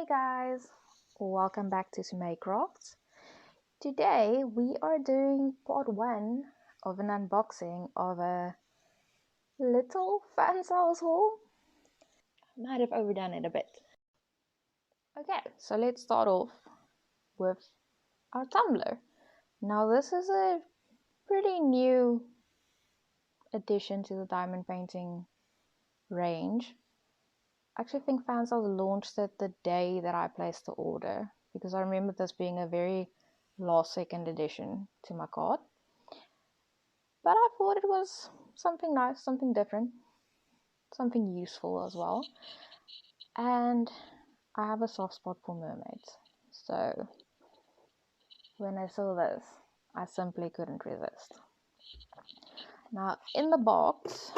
guys, welcome back to somé.craftz. Today we are doing part 1 of an unboxing of a little Fansells haul. Might have overdone it a bit. Okay, so let's start off with our tumbler. Now this is a pretty new addition to the diamond painting range. I actually think Fansells launched it the day that I placed the order, because I remember this being a very last second addition to my cart. But I thought it was something nice, something different, something useful as well. And I have a soft spot for mermaids, so when I saw this, I simply couldn't resist. Now in the box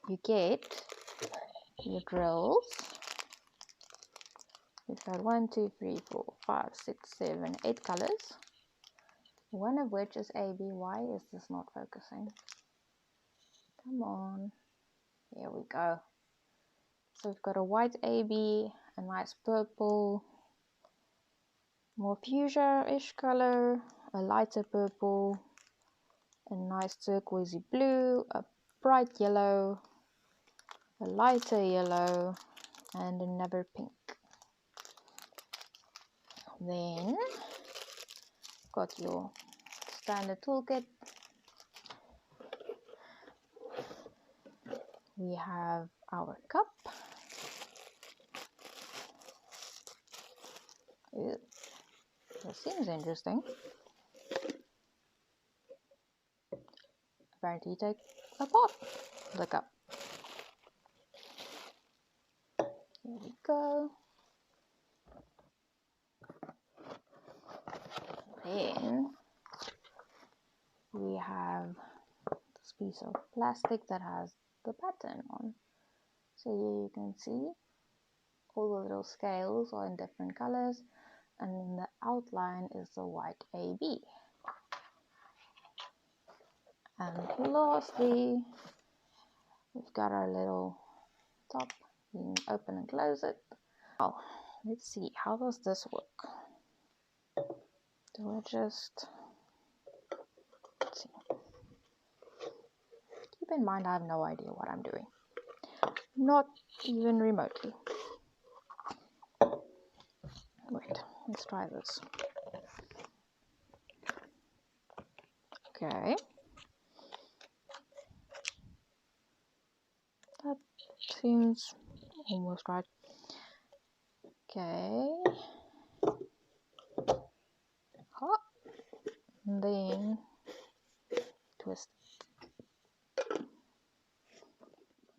you get your drills. We've got 1, 2, 3, 4, 5, 6, 7, 8 colors, one of which is AB. Why is this not focusing? Come on, here we go. So we've got a white AB, a nice purple, more fuchsia-ish color, a lighter purple, a nice turquoisey blue, a bright yellow, a lighter yellow, and another pink. Then got your standard toolkit. We have our cup. Ew, this seems interesting. Apparently you take apart the cup. Here we go. Then we have this piece of plastic that has the pattern on. So here you can see all the little scales are in different colors, and in the outline is the white AB. And lastly, we've got our little top. You can open and close it. Now, let's see, how does this work? Do I just... Let's see. Keep in mind I have no idea what I'm doing. Not even remotely. Wait, let's try this. Okay. That seems almost right. Okay. Hop. And then twist.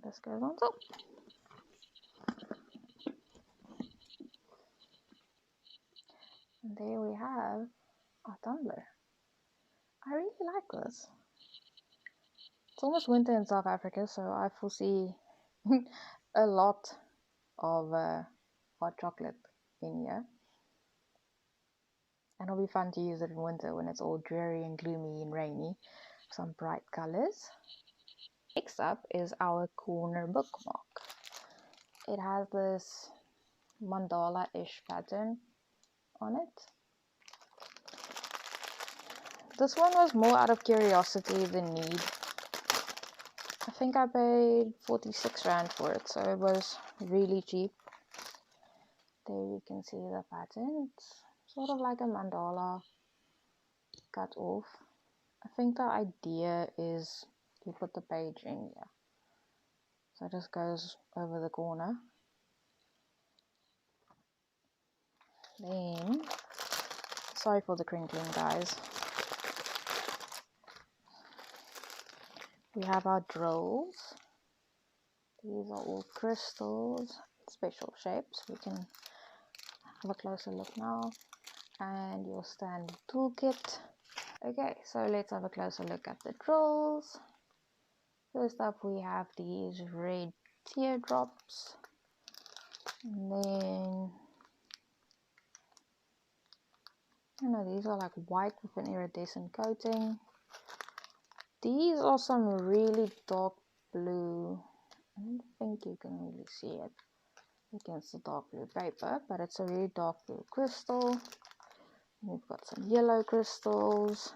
This goes on top. And there we have our tumbler. I really like this. It's almost winter in South Africa, so I foresee a lot of hot chocolate in here. And it'll be fun to use it in winter when it's all dreary and gloomy and rainy. Some bright colors. Next up is our corner bookmark. It has this mandala-ish pattern on it. This one was more out of curiosity than need. I think I paid 46 Rand for it, so it was really cheap. There you can see the pattern. It's sort of like a mandala cut off. I think the idea is you put the page in here. So it just goes over the corner. Then, sorry for the crinkling, guys. We have our drills. These are all crystals, special shapes. We can have a closer look now. And your standard toolkit. Okay, so let's have a closer look at the drills. First up we have these red teardrops. And then, I don't know, these are like white with an iridescent coating. These are some really dark blue. I don't think you can really see it. against the dark blue paper, but it's a really dark blue crystal. We've got some yellow crystals.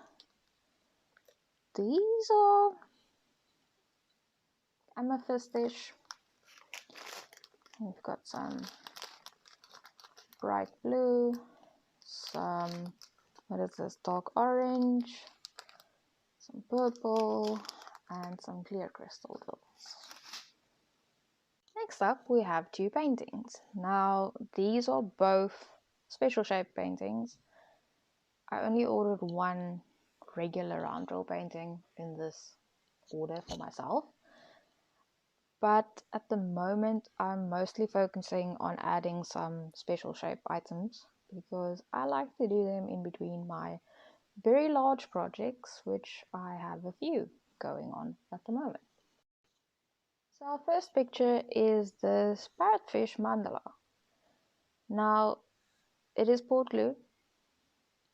These are amethystish. We've got some bright blue, some, what is this, dark orange, some purple, and some clear crystal drills. Next up we have two paintings. Now these are both special shape paintings. I only ordered one regular round drill painting in this order for myself, but at the moment I'm mostly focusing on adding some special shape items because I like to do them in between my very large projects, which I have a few going on at the moment. So our first picture is this parrotfish mandala. Now it is poured glue,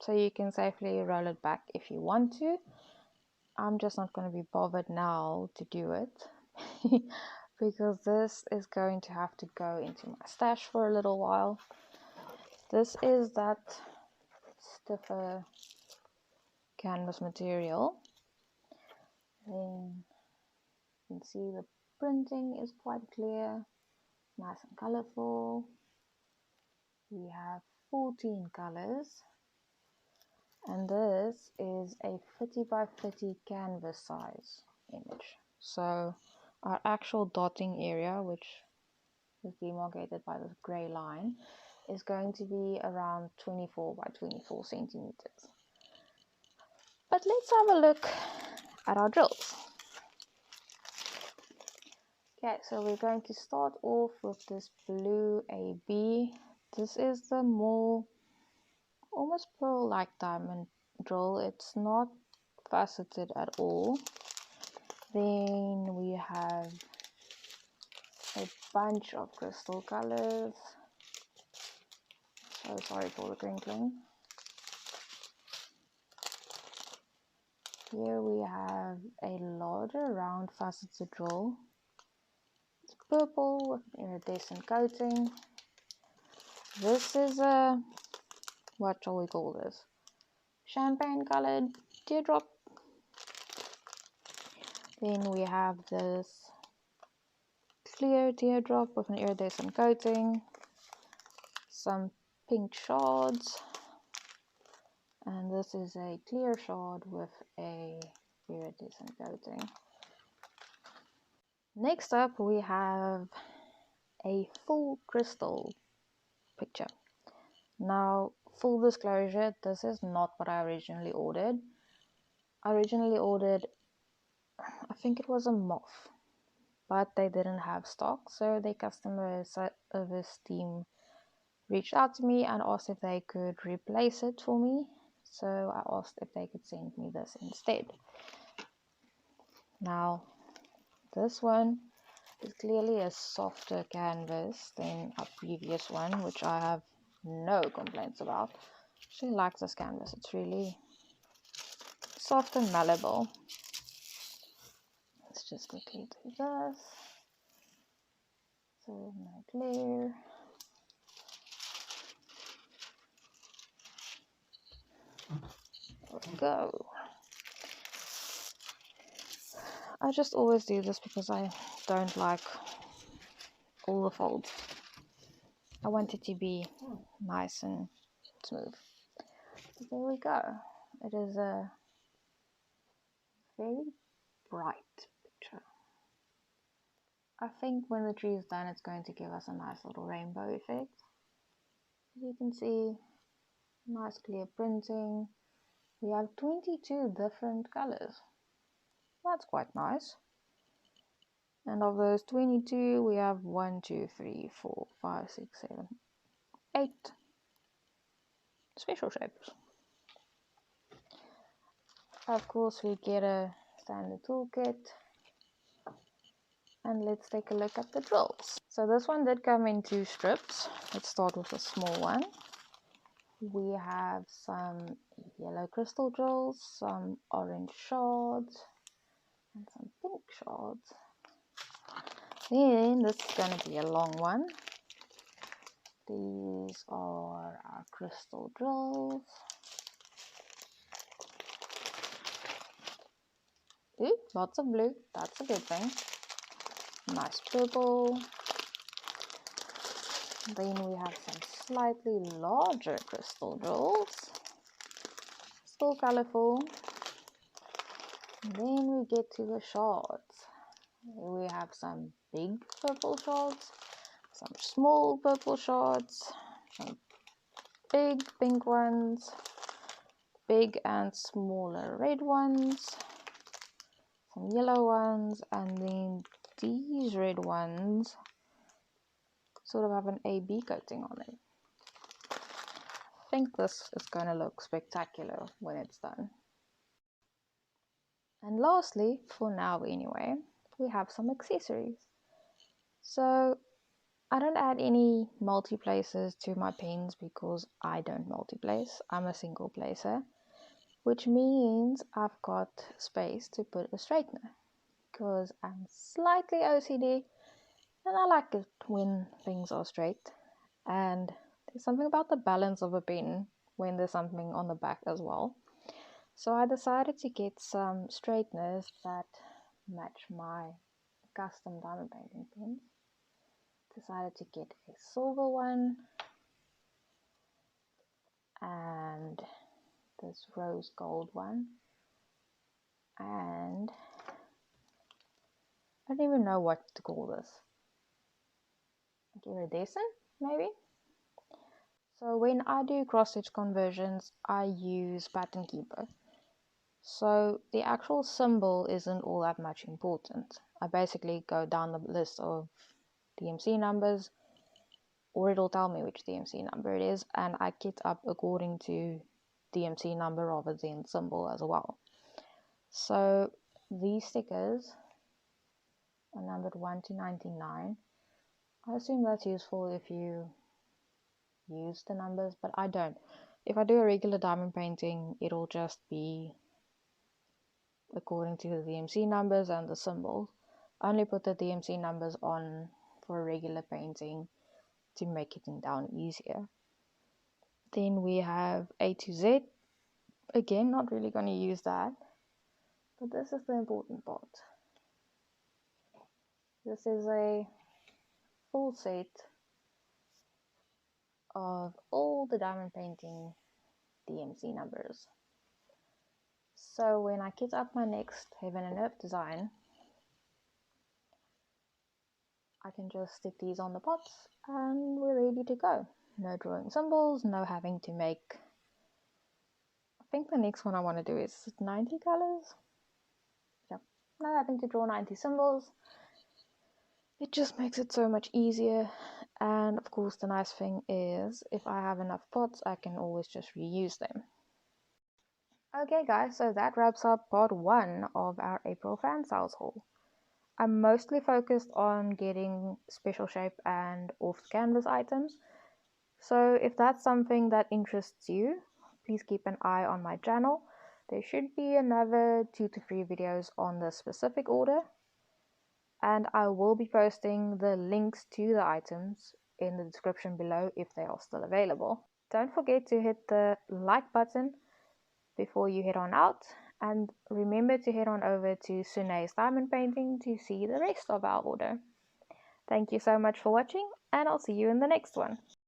so you can safely roll it back if you want to. I'm just not going to be bothered now to do it because this is going to have to go into my stash for a little while. This is that stiffer canvas material. Then you can see the printing is quite clear, nice and colorful. We have 14 colors, and this is a 50 by 50 canvas size image. So our actual dotting area, which is demarcated by this gray line, is going to be around 24 by 24 centimeters. But let's have a look at our drills. Okay, so we're going to start off with this blue AB. This is the more almost pearl-like diamond drill. It's not faceted at all. Then we have a bunch of crystal colors. So sorry for the crinkling. Here we have a larger round faceted drill. It's purple with iridescent coating. This is a, what shall we call this? Champagne colored teardrop. Then we have this clear teardrop with an iridescent coating, some pink shards, and this is a clear shard with a iridescent coating. Next up we have a full crystal picture. Now, full disclosure, this is not what I originally ordered. I originally ordered, I think it was a moth, but they didn't have stock, so the customer service team reached out to me and asked if they could replace it for me. So I asked if they could send me this instead. Now, this one is clearly a softer canvas than our previous one, which I have no complaints about. I actually like this canvas. It's really soft and malleable. Let's just quickly do this. So now clear. Let's go. I just always do this because I don't like all the folds. I want it to be nice and smooth. So there we go. It is a very bright picture. I think when the tree is done, it's going to give us a nice little rainbow effect. As you can see, nice clear printing. We have 22 different colors. That's quite nice. And of those 22, we have 1, 2, 3, 4, 5, 6, 7, 8 special shapes. Of course, we get a standard toolkit. And let's take a look at the drills. So this one did come in 2 strips. Let's start with a small one. We have some yellow crystal drills, some orange shards, and some pink shards. Then this is going to be a long one. These are our crystal drills. Ooh, lots of blue, that's a good thing. Nice purple. Then we have some slightly larger crystal drills. Still colorful. Then we get to the shards. We have some big purple shards, some small purple shards, some big pink ones, big and smaller red ones, some yellow ones, and then these red ones sort of have an AB coating on it. I think this is going to look spectacular when it's done. And lastly, for now anyway, we have some accessories. So I don't add any multi-places to my pens because I don't multi-place. I'm a single placer, which means I've got space to put a straightener because I'm slightly OCD and I like it when things are straight. And there's something about the balance of a pen when there's something on the back as well. So I decided to get some straighteners that match my custom diamond painting pens. Decided to get a silver one and this rose gold one, and I don't even know what to call this. Iridescent maybe? So when I do cross stitch conversions, I use Pattern Keeper. So the actual symbol isn't all that much important. I basically go down the list of DMC numbers, or it'll tell me which DMC number it is, and I kit up according to DMC number rather than symbol as well. So these stickers are numbered 1 to 99. I assume that's useful if you use the numbers, but I don't. If I do a regular diamond painting, it'll just be according to the DMC numbers and the symbols. I only put the DMC numbers on for a regular painting to make it down easier. Then we have A to Z. Again, not really going to use that, but this is the important part. This is a full set of all the diamond painting DMC numbers. So when I kit up my next Heaven and Earth design, I can just stick these on the pots and we're ready to go. No drawing symbols, no having to make, I think the next one I want to do is 90 colors. Yep, no having to draw 90 symbols. It just makes it so much easier. And of course the nice thing is if I have enough pots, I can always just reuse them. Okay guys, so that wraps up part 1 of our April Fansells haul. I'm mostly focused on getting special shape and off canvas items. So if that's something that interests you, please keep an eye on my channel. There should be another 2 to 3 videos on the specific order. And I will be posting the links to the items in the description below if they are still available. Don't forget to hit the like button before you head on out, and remember to head on over to Sune's Diamond Painting to see the rest of our order. Thank you so much for watching, and I'll see you in the next one.